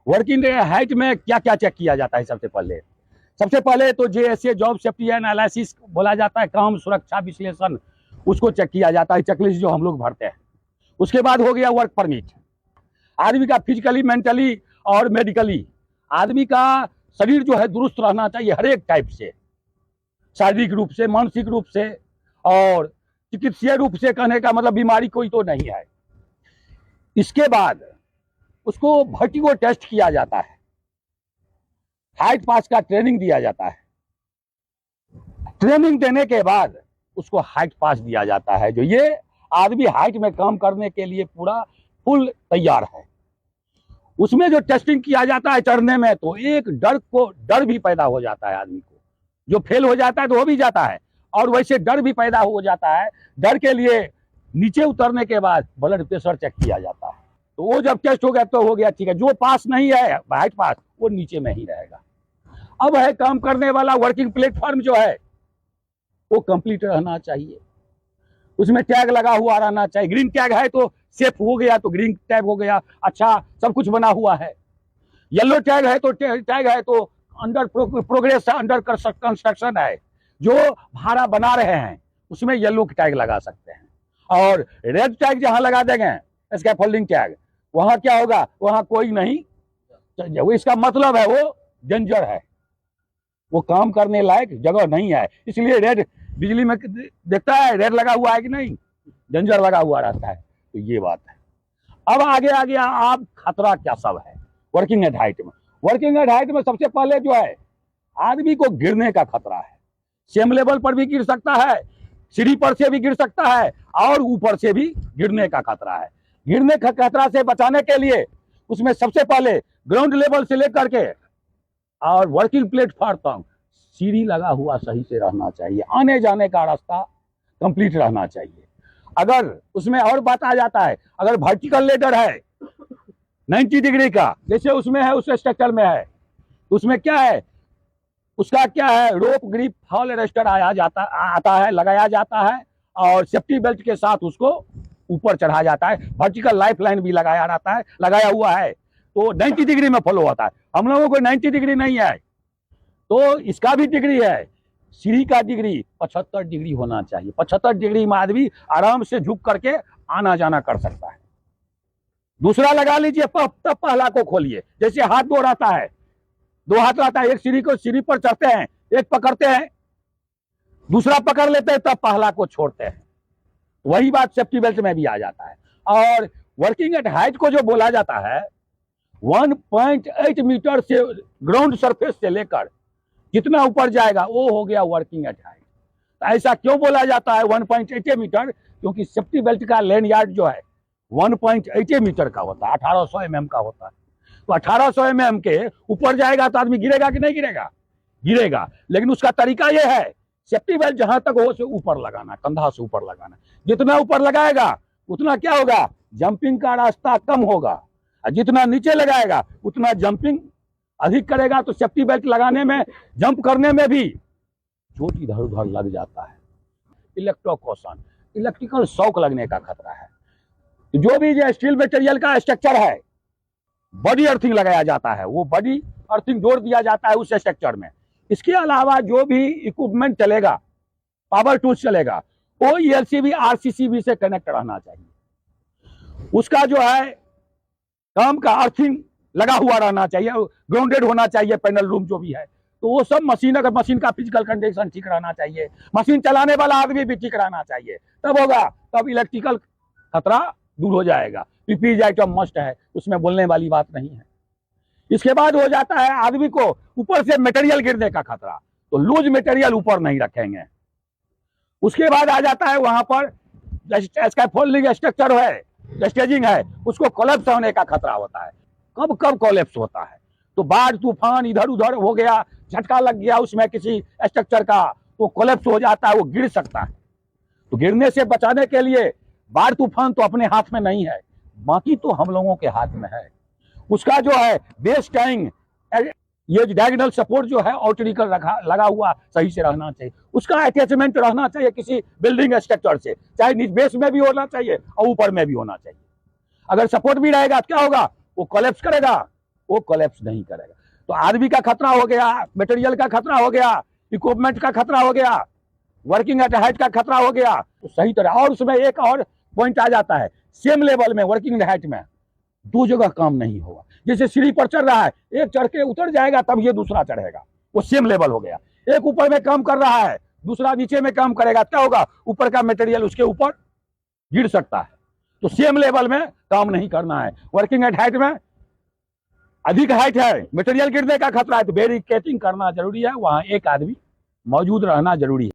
Working height में क्या क्या चेक किया जाता है? सबसे पहले तो JSA जॉब सेफ्टी एनालिसिस बोला जाता है, काम सुरक्षा विश्लेषण, उसको चेक किया जाता है, चेकलिस्ट जो हम लोग भरते हैं। उसके बाद हो गया वर्क परमिट। आदमी का फिजिकली, मेंटली और मेडिकली आदमी का शरीर जो है दुरुस्त रहना चाहिए, हर एक टाइप से, शारीरिक रूप से, मानसिक रूप से और चिकित्सीय रूप से। कहने का मतलब बीमारी कोई तो नहीं है। इसके बाद उसको वर्टिगो टेस्ट किया जाता है, हाइट पास का ट्रेनिंग दिया जाता है। ट्रेनिंग देने के बाद उसको हाइट पास दिया जाता है, जो ये आदमी हाइट में काम करने के लिए पूरा फुल तैयार है। उसमें जो टेस्टिंग किया जाता है चढ़ने में, तो एक डर भी पैदा हो जाता है आदमी को। जो फेल हो जाता है तो हो भी जाता है, और वैसे डर भी पैदा हो जाता है। डर के लिए नीचे उतरने के बाद ब्लड प्रेशर चेक किया जाता है। तो वो जब टेस्ट हो गया तो हो गया, ठीक है। जो पास नहीं है हाइट पास, वो नीचे में ही रहेगा। अब है काम करने वाला वर्किंग प्लेटफॉर्म जो है वो कंप्लीट रहना चाहिए, उसमें टैग लगा हुआ रहना चाहिए। ग्रीन टैग है तो सेफ हो गया, तो ग्रीन टैग हो गया, अच्छा सब कुछ बना हुआ है। येलो टैग है तो अंडर प्रोग्रेस है, अंडर कंस्ट्रक्शन है। जो भाड़ा बना रहे हैं उसमें येलो टैग लगा सकते हैं। और रेड टैग जहां लगा देंगे, स्कैफोल्डिंग टैग, वहां क्या होगा, वहां कोई नहीं, इसका मतलब है वो डेंजर है, वो काम करने लायक जगह नहीं है। इसलिए रेड, बिजली में देखता है रेड लगा हुआ है कि नहीं, डेंजर लगा हुआ रहता है। तो ये बात है। अब आगे आप खतरा क्या सब है वर्किंग एट हाइट में। वर्किंग एट हाइट में सबसे पहले जो है आदमी को गिरने का खतरा है। सेम लेवल पर भी गिर सकता है, सीढ़ी पर से भी गिर सकता है, और ऊपर से भी गिरने का खतरा है। गिरने का खतरा से बचाने के लिए उसमें सबसे पहले ग्राउंड लेवल से लेकर के और वर्किंग प्लेटफॉर्म तक सीढ़ी लगा हुआ सही से रहना चाहिए, आने जाने का रास्ता कंप्लीट रहना चाहिए। अगर उसमें और बात आ जाता है, अगर वर्टिकल लेडर है 90 डिग्री का, जैसे उसमें है, उस स्ट्रक्चर में है, उसमें क्या है, उसका क्या है, रोप ग्रिप फॉल अरेस्टर आता है, लगाया जाता है, और सेफ्टी बेल्ट के साथ उसको ऊपर चढ़ा जाता है। वर्टिकल लाइफ लाइन भी लगाया हुआ है, तो 90 डिग्री में फॉलो होता है। हम लोगों को 90 डिग्री नहीं है, तो इसका भी डिग्री है। सीढ़ी का डिग्री 75 डिग्री होना चाहिए। 75 डिग्री में आदमी आराम से झुक करके आना जाना कर सकता है। दूसरा लगा लीजिए, तब पहला को खोलिए। जैसे हाथ दो रहता है, दो हाथ रहता है, एक सीढ़ी पर चढ़ते हैं, एक पकड़ते हैं, दूसरा पकड़ लेते हैं, तब पहला को छोड़ते हैं। वही बात सेफ्टी बेल्ट में भी आ जाता है। और वर्किंग एट हाइट को जो बोला जाता है, 1.8 मीटर से ग्राउंड सरफेस से लेकर जितना ऊपर जाएगा वो हो गया वर्किंग एट हाइट। तो ऐसा क्यों बोला जाता है 1.8 मीटर? क्योंकि सेफ्टी बेल्ट का लैंड यार्ड जो है 1.8 मीटर का होता है, 1800 mm का होता है। तो 1800 mm के ऊपर जाएगा तो आदमी गिरेगा कि नहीं गिरेगा? गिरेगा। लेकिन उसका तरीका यह है, सेफ्टी बेल्ट जहां तक हो से ऊपर लगाना, कंधा से ऊपर लगाना। जितना ऊपर लगाएगा उतना क्या होगा, जंपिंग का रास्ता कम होगा, और जितना नीचे लगाएगा उतना जंपिंग अधिक करेगा। तो सेफ्टी बेल्ट लगाने में, जंप करने में भी चोट इधर उधर लग जाता है। इलेक्ट्रोक्यूशन, इलेक्ट्रिकल शॉक लगने का खतरा है। जो भी जो स्टील मटेरियल का स्ट्रक्चर है, बॉडी अर्थिंग लगाया जाता है, वो बॉडी अर्थिंग जोड़ दिया जाता है उस स्ट्रक्चर में। इसके अलावा जो भी इक्विपमेंट चलेगा, पावर टूल्स चलेगा, वो ELCB RCCB से कनेक्ट रहना चाहिए। उसका जो है काम का अर्थिंग लगा हुआ रहना चाहिए, ग्राउंडेड होना चाहिए पैनल रूम जो भी है। तो वो सब मशीन, अगर मशीन का फिजिकल कंडीशन ठीक रहना चाहिए, मशीन चलाने वाला आदमी भी ठीक रहना चाहिए, तब होगा, तब इलेक्ट्रिकल खतरा दूर हो जाएगा। PPE आइटम मस्ट है, उसमें बोलने वाली बात नहीं है। इसके बाद हो जाता है आदमी को ऊपर से मटेरियल गिरने का खतरा, तो लूज मटेरियल ऊपर नहीं रखेंगे। उसके बाद आ जाता है वहां पर स्कैफोल्डिंग स्ट्रक्चर है, स्टेजिंग है, उसको कोलैप्स होने का खतरा होता है। कब कब कोलैप्स होता है? तो बाढ़ तूफान इधर उधर हो गया, झटका लग गया उसमें किसी स्ट्रक्चर का, तो कोलैप्स हो जाता है, वो गिर सकता है। तो गिरने से बचाने के लिए बाढ़ तूफान तो अपने हाथ में नहीं है, बाकी तो हम लोगों के हाथ में है। उसका जो है बेस टैंग, ये डायगोनल सपोर्ट जो है ऑर्टिकल लगा हुआ सही से रहना चाहिए। उसका अटैचमेंट रहना चाहिए किसी बिल्डिंग स्ट्रक्चर से, चाहे बेस में भी होना चाहिए और ऊपर में भी होना चाहिए। अगर सपोर्ट भी रहेगा तो क्या होगा, वो कोलैप्स करेगा, वो कोलैप्स नहीं करेगा। तो आदमी का खतरा हो गया, मटेरियल का खतरा हो गया, इक्विपमेंट का खतरा हो गया, वर्किंग एट हाइट का खतरा हो गया। तो सही तरह, और उसमें एक और पॉइंट आ जाता है, सेम लेवल में वर्किंग एट हाइट में दो जगह काम नहीं होगा। जैसे सीढ़ी पर चढ़ रहा है, एक चढ़ के उतर जाएगा तब ये दूसरा चढ़ेगा, वो सेम लेवल हो गया। एक ऊपर में काम कर रहा है, दूसरा नीचे में काम करेगा, क्या होगा, ऊपर का मटेरियल उसके ऊपर गिर सकता है। तो सेम लेवल में काम नहीं करना है। वर्किंग एट हाइट में अधिक हाइट है, मटेरियल गिरने का खतरा है, तो बैरिकेडिंग करना जरूरी है, वहां एक आदमी मौजूद रहना जरूरी है।